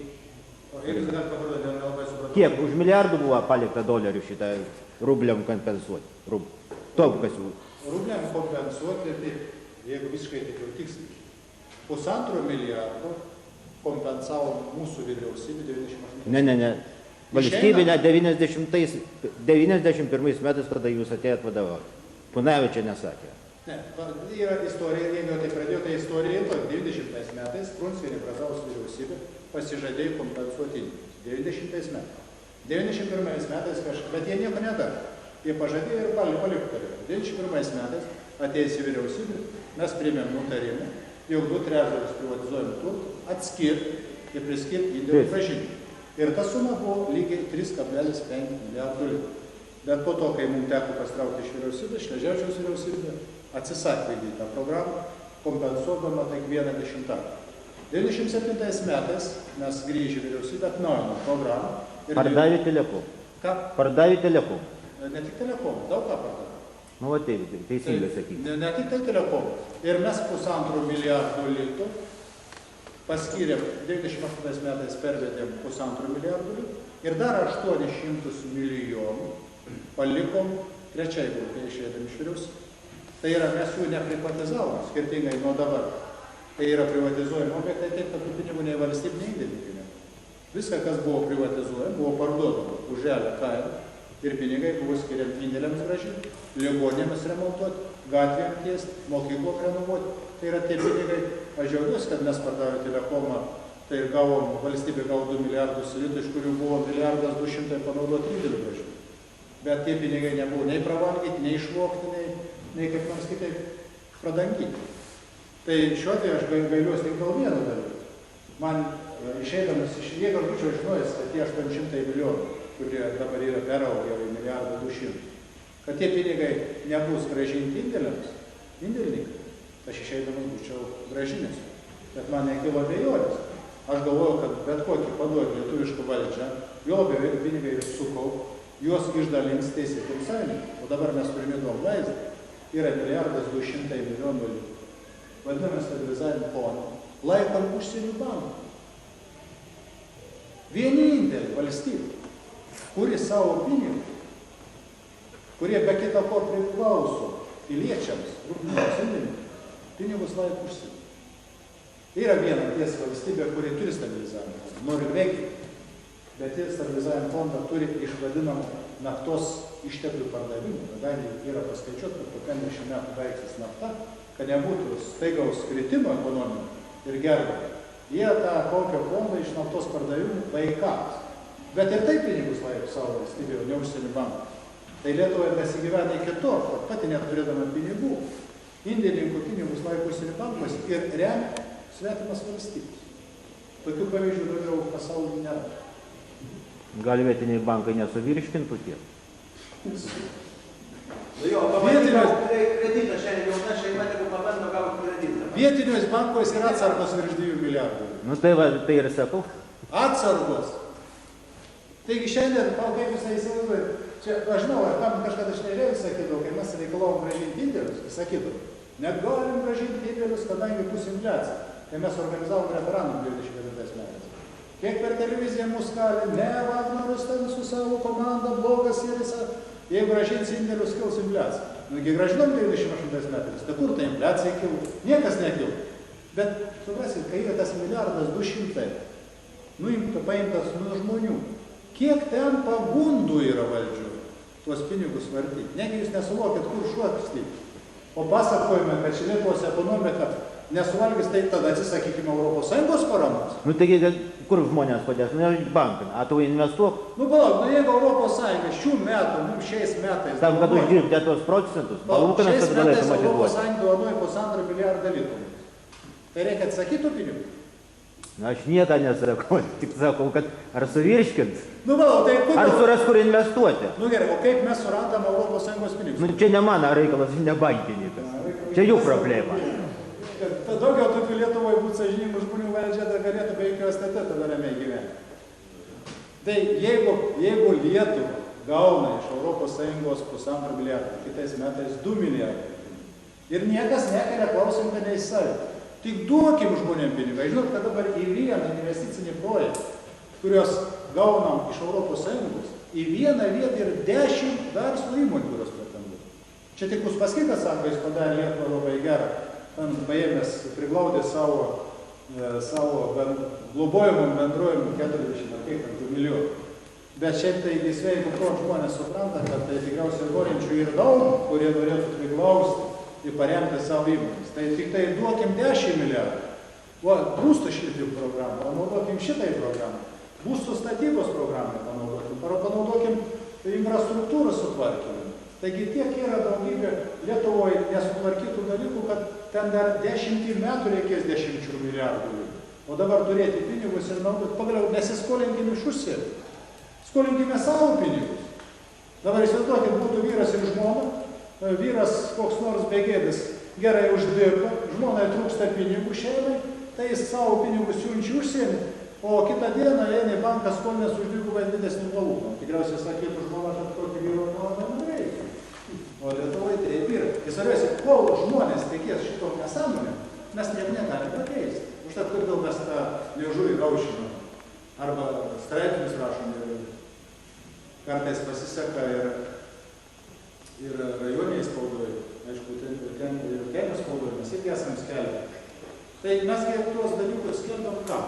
Kiek už milijardų buvo palikta dolerių šitą rubliam kompensuoti? Rubliam kompensuoti, tai jeigu visiškai taip jau tiksliai. 1,5 milijardo kompensavo mūsų vyriausybė 98. Ne. Valstybinė 91 metais, kada jūs atėjot vadovauti. Punavičia nesakė. Ne, yra istorija, jeigu tai pradėjo, tai istorija to 90 metais Prunskienė Brazaus vyriausybė pasižadėjo kompensuoti indėlius. 90 metais. 91 metais kažkaip, bet jie nieko nedarė. Jie pažadėjo ir paliko tarybą. 91 metais atėjęs į vyriausybę, mes priėmėm nutarimą, jau 2/3 privatizuojam turtą, atskirti ir priskirti indėlių grąžinimą. Ir ta suma buvo lygiai 3,5 milijardų litų. Bet po to, kai mums teko pastraukti iš vyriausybės, Šleževičiaus vyriausybė atsisakė vykdyti tą programą, kompensuodama tik 1/10. 97 metais mes grįžę vyriausybę, atnaujinome programą. Pardavė telekom. Ką? Pardavė telekom. Ne tik telekom, daug ką pardavė. Nu, va taip, teisingai sakyti. Ne tik tai telekom. Ir mes 1,5 milijardų litų paskyrėm, 98 metais pervedėm 1,5 milijardų litų ir dar 800 milijonų palikom trečiai grupė išėdami iš vyriausybės. Tai yra, mes jų neprivatizavom, skirtingai nuo dabar. Tai yra privatizuojami objektai taip, kad tų pinigų nei valstybiniai indėliai. Viską, kas buvo privatizuojama, buvo parduodama už realią kainą ir pinigai buvo skiriami indėliams grąžinti, ligonėms remontuoti, gatvėm tiesti, mokyklom renovuoti. Tai yra tie pinigai, aš džiaugiuosi, kad mes pardavę telekomą, tai gavom, valstybė gavo 2 milijardus litų, iš kurių buvo 1,2 milijardo panaudoti indėlių grąžinti. Bet tie pinigai nebuvo nei pravalgyti, nei išvokti, nei kaip nors kitaip pradangyti. Tai šiuo atveju aš gailiuosi tik dėl vieno dalyko. Man išeidamas iš jėgų, aš būčiau žinojęs, kad tie 800 milijonų, kurie dabar yra peraugę į 1,2 milijardo, kad tie pinigai nebus grąžinti indėliams, indėlininkai, aš išeidamas būčiau grąžinęs. Bet man nekilo abejonės. Aš galvoju, kad bet kokį paduoti lietuvišką valdžią, jo labiau pinigai ir sukau, juos išdalins teisėtiems savininkams. O dabar mes turime įdomų vaizdą. Yra 1,2 milijardo litų. Vadiname stabilizavimo fondą. Laikom užsienio bankų. Vienintelė valstybė, kuri savo pinigus, kurie be kita ko priklauso piliečiams, pinigus laiko užsienio. Yra viena tiesa valstybė, kuri turi stabilizavimo fondą. Norvegija. Bet ir stabilizavimo fondą turi iš vadinamų naftos išteklių pardavimų, kadangi yra paskaičiuota, kad po 50 metų baigsis nafta, kad nebūtų staigaus kritimo ekonominio ir gerbimo. Jie tą kaupia fondą iš naftos pardavimų vaikams. Bet ir taip pinigus laiko savo valstybėje, o ne užsienio bankų. Tai Lietuvoje besigyvena iki to, kad pati neturėdama pinigų, indėlininkų pinigus laiko užsienio bankuose ir remia svetimas valstybės. Tokių pavyzdžių daugiau pasaulyje nėra. Gal vietiniai bankai nesuvirškintų tiek? Kreditą šiandien jauna šeima, jeigu pabando gauti kreditą. Vietiniuose bankuose yra atsargos virš 2 milijardų. Nu tai va, tai ir sakau. Atsargos. Taigi šiandien, kaip jūs įsivaizduojate, čia, aš žinau, ar tam kažkada šnelėjus sakydavo, kai mes reikalavom grąžinti indėlius, sakydavo, negalim grąžinti indėlius, kadangi bus infliacija. Tai mes organizavom referendumą 29 metais. Kiek per televiziją mus kali, ne, Vagnorius ten su savo komanda, blogas ir jis, jeigu grąžins indėlius, kils infliacija. Nugi grąžinom 98 metais, tai kur ta infliacija kilo? Niekas nekilo. Bet, suprasit, kai yra tas milijardas 200, paimtas nuo žmonių, kiek ten pagundų yra valdžių tuos pinigus vartyti. Negi jūs nesuvokit, kur šuoksti. O pasakojame, kad ši Lietuvos ekonomika nesuvalgys, tai tada atsisakykime ES paramos. Nu taigi, kur žmonės padės? Nu, bankai. A tu investuok? Nu, palauk, jeigu ES šių metų, mums šiais metais... Tam, kad uždirbti tuos procentus, palūkanas, kad galėtum atiduoti. Šiais metais ES dovanoja 1,5 milijardo litų. Tai reikia atsakyti tų pinigų? Na, aš nieko nesakau, tik sakau, kad ar suvirškint, Nu, palauk, tai kodėl... ar suras kur investuoti. Nu gerai, o kaip mes surandam ES pinigus? Nu, čia ne mano reikalas, ne bankininkas. Čia jų problema. Kad daugiau tokių Lietuvoje būtų sąžiningų žmonių valdžia, tai galėtų be jokios STT tada ramiai gyventi. Tai jeigu Lietuva gauna iš ES 1,5 milijardo, kitais metais 2 milijardai, ir niekas nekelia klausimą nei savį, tik duokim žmonėm pinigą. Žinot, kad dabar į vieną investicinį projektą, kurios gaunam iš ES, į vieną vietą ir 10 verslo įmonių, kurios pretenduoja. Čia tik Uspaskichas sako, jis padarė Lietuvą labai gerą. Paėmęs, priglaudė savo globojimom bendrojimom 40 milijonų. Bet šiaip tai sveiku to žmonės supranta, kad tai tikriausiai norinčių ir daug, kurie norėtų priglausti ir paremti savo įmonės. Tai tik tai duokim 10 milijardų. O būstų šildymo programą, panaudokim šitai programą. Būstų statybos programą panaudokim infrastruktūros sutvarkymą. Taigi tiek yra daugybė Lietuvoje nesutvarkytų dalykų, kad ten dar 10 metų reikės 10 milijardų. O dabar turėti pinigus ir naudoti, pagaliau nesiskolinkime iš užsienio. Skolinkime savo pinigus. Dabar įsivaizduokit, būtų vyras ir žmona, vyras koks nors begėdis gerai uždirba, žmonai trūksta pinigų šeimai, tai jis savo pinigus siunčia užsienį, o kitą dieną eina į banką skolinės už dvigubai didesnį palūkaną. Tikriausiai sakytų žmona, kad kokį vyro nuomonę reikia. O Lietuvoje taip yra. Tai svarbiausia, kol žmonės tikės šito nesąmonę, mes nieko negalime pakeisti. Užtat kodėl mes tą liežuvį gaušime. Arba straipsnius rašom ir kartais pasiseka ir rajoniai spaudoje. Aišku, ten ir kaimo spaudoje mes irgi esam skelbę. Tai mes tuos dalykus skelbam ką?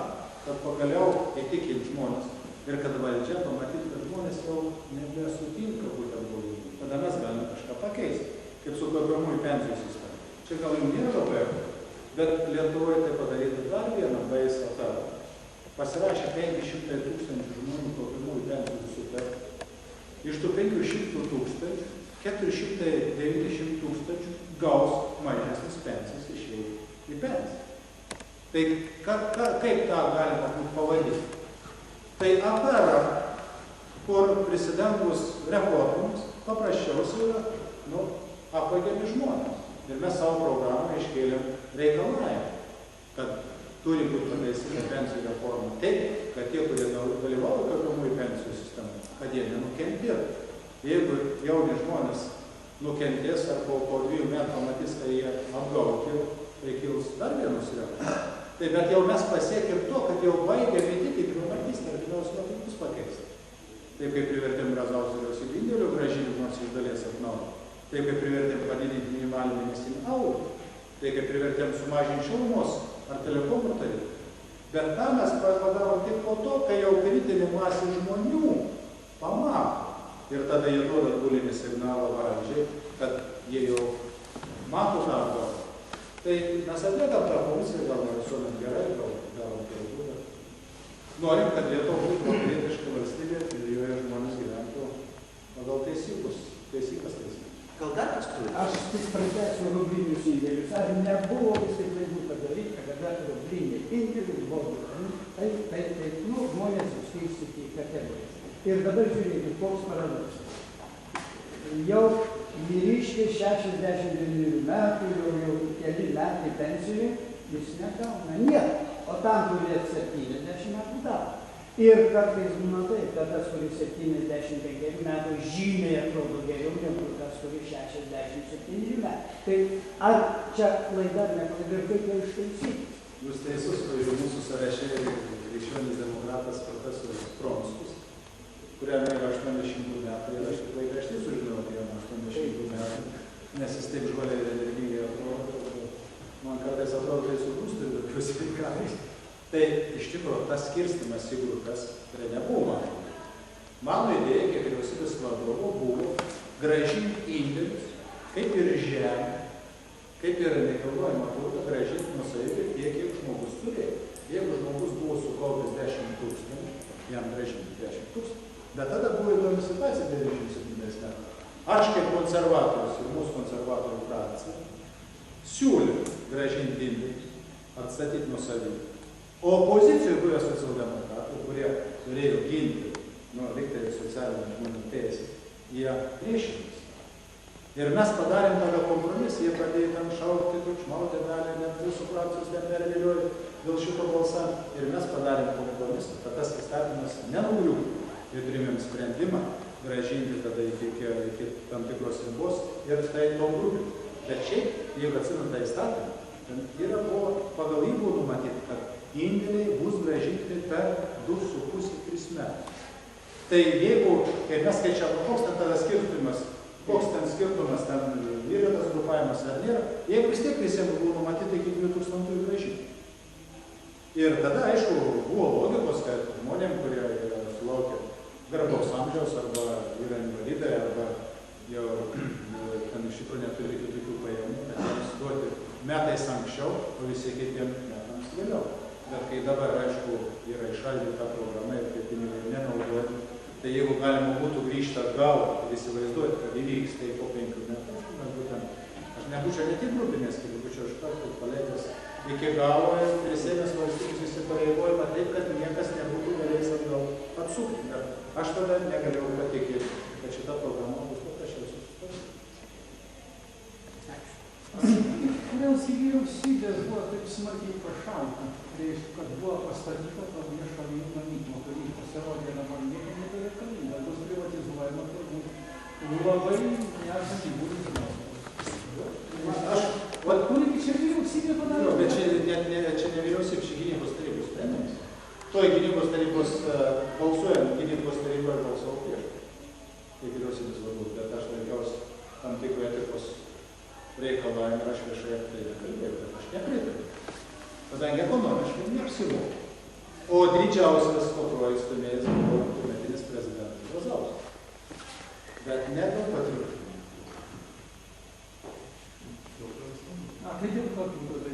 Kad pagaliau įtikint žmonės. Ir kad valdžia pamatytų, kad žmonės jau nebesutinka būtent blogai. Tada mes galime kažką pakeisti, kaip su kaupiamųjų pensijų sistema. Čia gal jau nėra labai, bet Lietuvoje tai padaryti dar vieną baisą kartą. Pasirašė 500 tūkstančių žmonių kaupiamųjų pensijų sutartį. Iš tų 500 tūkstančių, 490 tūkstančių gaus mažesnis pensijas išėjai į pensiją. Tai kaip tą galima pavadinti? Tai afera, kur prisidengus reformoms, paprasčiausiai yra, apvagiami žmonės. Ir mes savo programą iškėlėm reikalavimą, kad turi būti pataisyta pensijų reforma taip, kad tie, kurie dalyvauja kaupiamųjų pensijų sistemą, kad jie nenukentėtų. Jeigu jauni žmonės nukentės ar po 2 metų pamatys, kad jie apgauti, tai kils dar vienus reformas. Tai bet jau mes pasiekėm to, kad jau baigėm įtikinti vagystę ir kitos metus pakeisti. Taip kaip privertėm Brazauską vyriausybę indėlių grąžinti, nors iš dalies atnaujinti. Taip kaip privertėm padidinti minimalinį mėnesinį algą. Taip kaip privertėm sumažinti šilumos ar telekomų tarifą. Bet tą mes padarom tik po to, kai jau kritinė masė žmonių pamato. Ir tada jie duoda atbulinį signalą valdžiai, kad jie jau mato tą atgalą. Tai mes atliekam tą funkciją, gal ne visuomet gerai, gal darom klaidų. Norim, kad Lietuva būtų vakarietiška valstybė ir joje žmonės gyventų pagal taisyklės. Gal dar kas turi? Aš tik pratęsiu rublinius indėlius. Ar nebuvo visai klaidų padaryta, kada rubliniai indėliai buvo žmonės suskirstyti į kategorijas. Ir dabar žiūrėkit, koks paradoksas. Jau vyriškis 69 metų, jau keli metai pensijai, jis negauna nieko. O tam turėt 70 metų dar. Ir kartais būna taip, kad tas, kuris 75 metų žymiai atrodo geriau negu tas, kuris 67 metų. Tai ar čia klaida ar ne klaida ir kaip jau ištaisyti? Jūs teisus, kai mūsų sąraše krikščionis demokratas profesorius Pronskus, kuriam yra 80 metų ir aš tik laikraštį sužinojau apie 80 metų, nes jis taip žvaliai ir energingai atrodo, man kartais atrodo, tai sukūstų ir tokius veikais. Tai iš tikrųjų tas skirstimas į grupės nebuvo mano. Mano idėja, kaip vyriausybės vadovo, buvo grąžinti indėlius, kaip ir žemę, kaip ir nekilnojamą turtą, grąžinti nuosavybę tiek, kiek žmogus turėjo. Jeigu žmogus buvo sukaupęs 10 000, jam grąžinti 10 000. Bet tada buvo įdomi situacija 97 metų. Aš kaip konservatorius ir mūsų konservatorių frakcija siūlė grąžinti indėlius, atstatyti nuosavybę. O opozicijoje buvę socialdemokratai, kurie turėjo ginti lygtai socialinių žmonių teisės, jie priešinasi. Ir mes padarėm tada kompromisą, jie pradėjo ten šaukti, triukšmauti dalį, net mūsų frakcijos ten perviliojo dėl šito balsavimo. Ir mes padarėm kompromisą, kad tas įstatymas nenugriūtų ir priėmėm sprendimą grąžinti tada iki tam tikros ribos ir tai to grupė. Bet šiaip, jeigu atsiminta įstatymą, ten buvo pagal jį buvo numatyti, kad indėliai bus grąžinti per 2,5-3 metus. Tai jeigu, kaip mes skaičiavome, koks ten tada skirtumas, ten yra tas grupavimas ar nėra, jeigu vis tiek visiems buvo numatyti iki 2000 grąžinti. Ir tada, aišku, buvo logikos, kad žmonėm, kurie sulaukia garbaus amžiaus arba yra invalidai, arba jau ten iš tikrųjų neturi kitokių pajamų, kad jiems duoti metais anksčiau, o visi kitiems metams vėliau. Bet kai dabar, aišku, yra išaldyta programa ir tie pinigai nenaudoti, tai jeigu galima būtų grįžti atgal ir įsivaizduoti, kad įvyks tai po 5 metų, aš nebūčiau ne tik grupinės, kai būčiau iš karto paleidęs iki galo ir prisėmęs valstybės įsipareigojimą taip, kad niekas nebūtų galėjęs atgal atsukti. Bet aš tada negalėjau patikėti, kad šita programa bus paprasčiausiai sustabdyta. Kodėl vyriausybės buvo taip smarkiai pašauta, kad buvo pastatyta to viešo gamyklo, kurį pasirodė dabar niekam nebereikalinga, bus privatizuojama, turbūt labai nesant įbūdus nuostatos. Kurgi čia vyriausybė padarė? Bet čia ne vyriausybė, čia gynybos tarybos sprendimas. Toj gynybos tarybos balsuojant, gynybos taryboje balsavo prieš. Tai vyriausybės vadovas, bet aš laikiausi tam tikro etikos reikalavimą ir aš viešai apie tai nekalbėjau, bet aš nepritariu. Kadangi ekonomiškai neapsimoka. O didžiausias kontrolės stumėjas buvo tuometinis prezidentas Brazauskas. Bet ne dėl patvirtinimo. Tai dėl kokių tada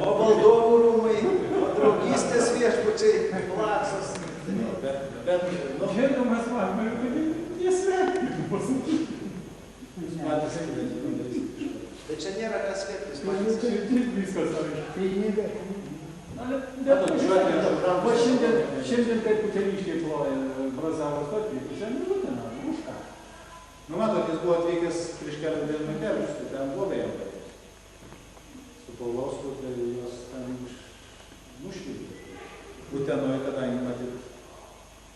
O valdovų rūmai, o draugystės viešbučiai, Laksos. Gerbiamas Vagner, jie sveikinu pasakyti. Tai čia nėra kas skirtis. Viskas aišku. Šiandien kaip uteniškiai ploja Brazausko atvykusią minutę, už ką? Nu, matot, jis buvo atvykęs prieš keletą dienų Mikelius, tai ten blogai jam pavyks. Su Paulausku, tai juos ten nušvydė. Utenoje, kadangi matyt,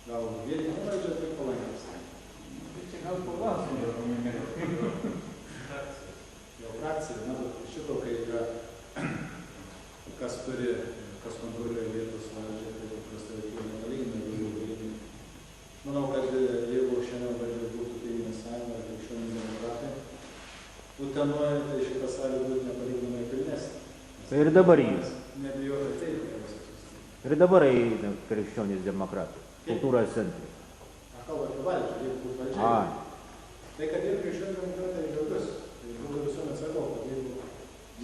gal vietinė valdžia, tai palankės. Čia gal Paulausku jau numerė. Jo frakcija, matot, šito, kai yra, kas kontroliuoja vietos valdžią, tai paprastai jau nepalyginai daugiau galimybių. Manau, kad jeigu šiandien valdžia būtų Tėvynės sąjunga ar Krikščionys demokratai, Utenoje, tai šita salė būtų nepalyginamai pilnesnė. Tai ir dabar jis. Nebijotai taip, kad visas. Ir dabar eina Krikščionys demokratai. Kultūros centre. Aš kalbu apie valdžią, jeigu būtų valdžia. Tai, kad ir Krikščionys demokratai džiaugiasi. Tai būtų visuomet sakau, kad jeigu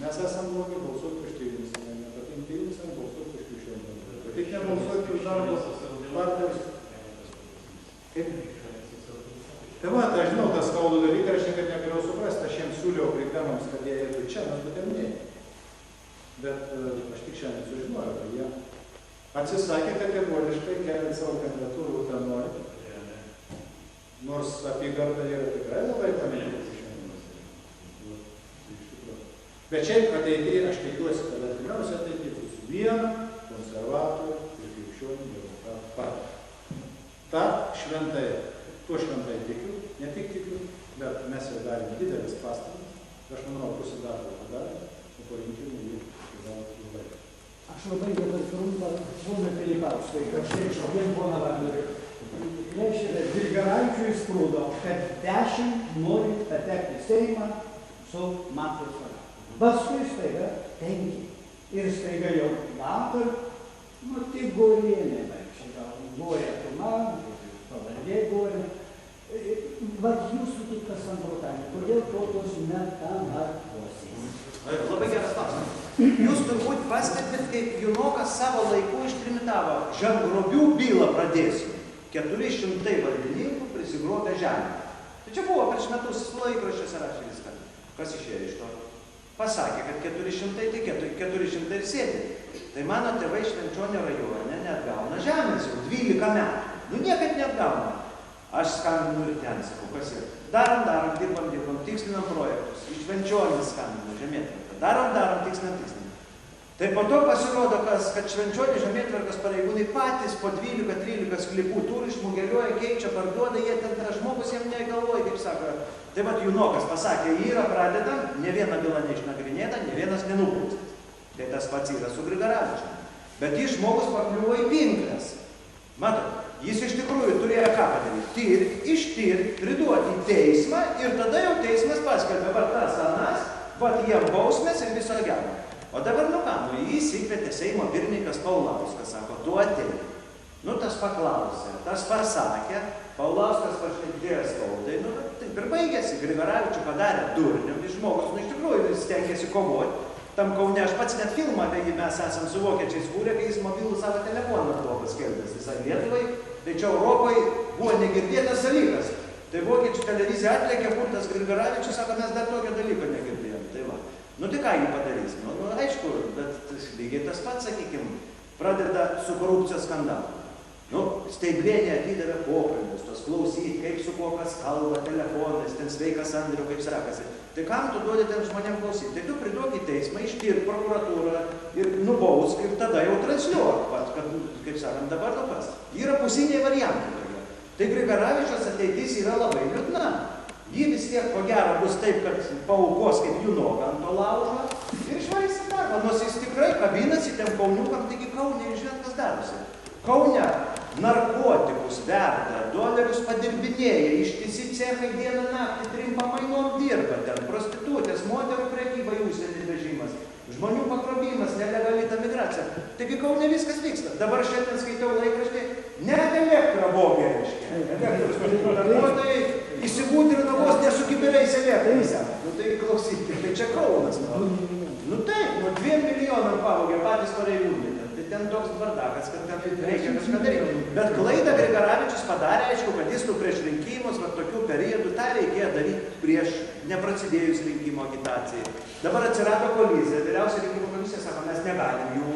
mes esam blogi, balsuoti už Tėvynės sąjungą. Patinti Tėvynės sąjungą, balsuoti už Krikščionys demokratai. Tik nebalsuoti už darbus partnerius. Kaip? Tai va, aš žinau tą skaudų dalyką, aš niekad negalėjau suprasti, aš jiems siūliau krikdemams, kad jie eitų čia, mes būtent ne. Bet aš tik šiandien sužinojau, kad jie atsisakė kategoriškai keliant savo kandidatūrų Utenoje. Nors apygarda yra tikrai labai paminėtas šiandien. Bet šiaip ateityje, aš tikiuosi, kad artimiausia ateityje bus viena konservatorių ir krikščionių demokratų partija. Ta šventai, tuo šventai tikiu, ne tik tikiu, bet mes jau darėme didelis pastangas. Aš manau, pusė darbo padarė, o po rinkimų jį gavo labai. Aš labai dabar trumpą ponui Pilipauskai, kažkaip vien poną Vagnerį. Reiškia, Grigaravičiui įsprūdo, kad 10 nori patekti į Seimą su Matais Valiausku. Paskui staiga 5. Ir staiga jau vakar, nu tik Gorienė, čia gal Gorė Tuma, pavardė Gorė. Vat jūsų tik kas samprotavimai, kodėl tokios metamorfozės? Labai geras klausimas. Jūs turbūt pastebit, kaip Junokas savo laiku ištrimitavo žemgrobių bylą pradėsiu. 400 valdininkų prisigrobė žemę. Tai čia buvo prieš metus laikraščiuose rašė viską. Kas išėjo iš to? Pasakė, kad 400, tai 400 ir sėdi. Tai mano tėvai Švenčionio rajone neatgauna žemės jau 12 metų. Nu niekad neatgauna. Aš skambinu ir ten, sakau, kas yra. Darom, dirbam, tikslinam projektus. Iš Švenčionės skambinu žemėtvarką. Darom, tikslinam. Tai po to pasirodo, kad Švenčionės žemėtvarkos pareigūnai patys po 12-13 sklypų turi, išmugeliuoja, keičia, parduoda, jie ten žmogus jam negalvoja, kaip sako. Tai vat Junokas pasakė, yra pradedam, ne viena byla neišnagrinėta, ne vienas nenubaustas. Tai tas pats yra su Grigaravičiumi. Bet jis žmogus pakliuvo į pinklės. Matot, jis iš tikrųjų turėjo ką padaryti? Ištirti, priduoti į teismą ir tada jau teismas paskelbė, va tas anas, va jiem bausmės ir viso gero. O dabar nu ką, jį įsikvietė Seimo pirmininkas Paulauskas, sako, tu atėjai. Nu tas paklausė, tas pasakė, Paulauskas pašnekėjo spaudai, nu taip ir baigėsi, Grigaravičių padarė durnium, žmogus, nu iš tikrųjų jis stengiasi kovoti. Tam Kaune aš pats net filmą apie jį mes esam su vokiečiais kūrę, kai jis mobilų savo telefoną buvo paskelbęs visai Lietuvai, tai čia Europoje buvo negirdėtas dalykas. Tai vokiečių televizija atlėkė, kur tas Grigaravičius, sako, mes dar tokio dalyko negirdėjom. Tai va. Nu tai ką jį padarys? Nu aišku, bet lygiai tas pats, sakykime, pradeda su korupcijos skandalu. Nu, Steiblienė atidavė pokalbius, tos klausyti, kaip su kuo kas kalba, telefonais, ten sveikas Andriu, kaip sekasi. Tai kam tu duodi ten žmonėm klausyti? Tai tu priduok į teismą, ištirk prokuratūrą ir nubausk ir tada jau transliuok, kad, kaip sakant, dabar nu kas. Yra pusiniai variantai tokie. Tai Grigaravičiaus ateitis yra labai liūdna. Jį vis tiek, ko gero, bus taip, kad paaukos kaip Junoką ant to laužo ir išvarys į darbą. Nors jis tikrai kabinasi tiem kauniukam, taigi Kaune ir žinot, kas darosi. Kaune narkotikus verda, dolerius padirbinėja, ištisi cechai dieną naktį 3 pamainom dirba ten, prostitutės, moterų prekyba į užsienį vežimas, žmonių pagrobimas, nelegali ta migracija. Taigi Kaune viskas vyksta. Dabar šiandien skaitau laikraštį, net elektrą vogė, reiškia. Elektros darbuotojai įsigūdrino vos nesukibiriais elektrais. Nu tai klausykite, tai čia Kaunas. Nu taip, nu 2 milijonam pavogė patys pareigūnai. Tai ten toks bardakas, kad reikia kažką daryti. Bet klaidą Grigaravičius padarė, aišku, kad jis prieš rinkimus, va tokių periodų, tą reikėjo daryti prieš neprasidėjus rinkimo agitacijai. Dabar atsirado kolizija. Vyriausia rinkimų komisija sako, mes negalim jų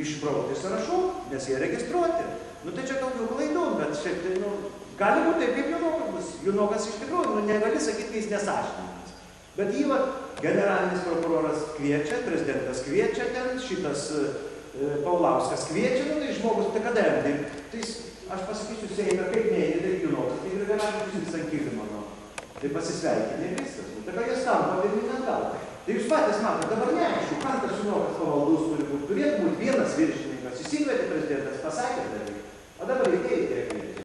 išbraukti sąrašų, nes jie registruoti. Nu tai čia tokių klaidų, bet šiaip tai, nu, gali būti taip, kaip Junokas bus. Junokas iš tikrųjų, nu, negali sakyti, kai jis nesąžiningas. Bet jį, va, generalinis prokuroras kviečia, prezidentas kviečia ten, šitas Paulauskas kviečia, nu tai žmogus, tai kada jam dirbti? Tai aš pasakysiu Seime, kaip neįdė, tai Junokas, tai Grigaravičius visą kilimo, nu. Tai pasisveikinė ir viskas. Nu, tai ką jis tampa pirmininkant gal. Tai jūs patys matot, dabar neaišku, kam tas Junokas pavaldus turi būti. Turėtų būti vienas viršininkas, įsikvietė prezidentas, pasakė dalykai. O dabar reikia įdėkti.